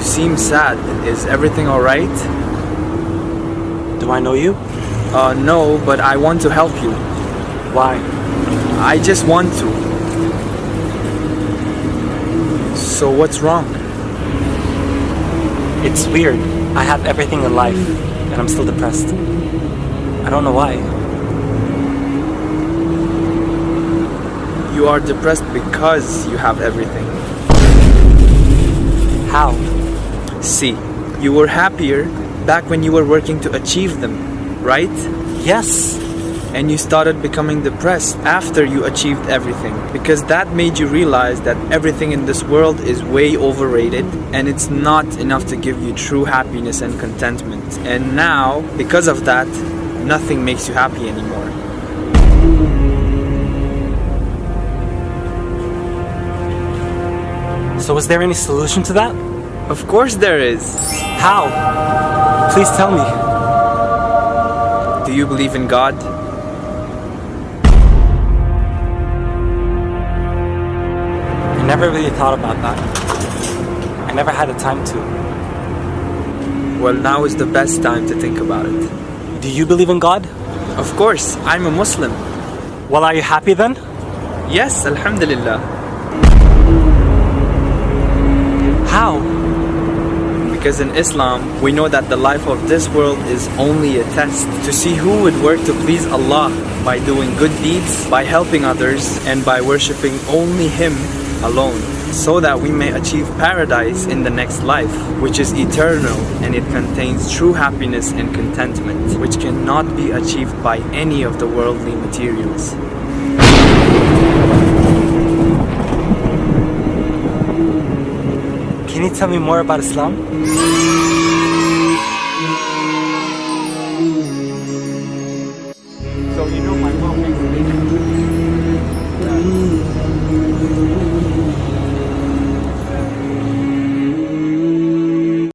seem sad. Is everything alright? Do I know you? No, but I want to help you. Why? I just want to. So what's wrong? It's weird. I have everything in life, and I'm still depressed. I don't know why. You are depressed because you have everything. How? See, you were happier back when you were working to achieve them, right? Yes. And you started becoming depressed after you achieved everything, because that made you realize that everything in this world is way overrated and it's not enough to give you true happiness and contentment. And now, because of that, nothing makes you happy anymore. So is there any solution to that? Of course there is. How? Please tell me. Do you believe in God? I never really thought about that. I never had the time to. Well, now is the best time to think about it. Do you believe in God? Of course, I'm a Muslim. Well, are you happy then? Yes, Alhamdulillah. How? Because in Islam, we know that the life of this world is only a test to see who would work to please Allah by doing good deeds, by helping others, and by worshipping only Him alone, so that we may achieve paradise in the next life, which is eternal, and it contains true happiness and contentment, which cannot be achieved by any of the worldly materials. Can you tell me more about Islam?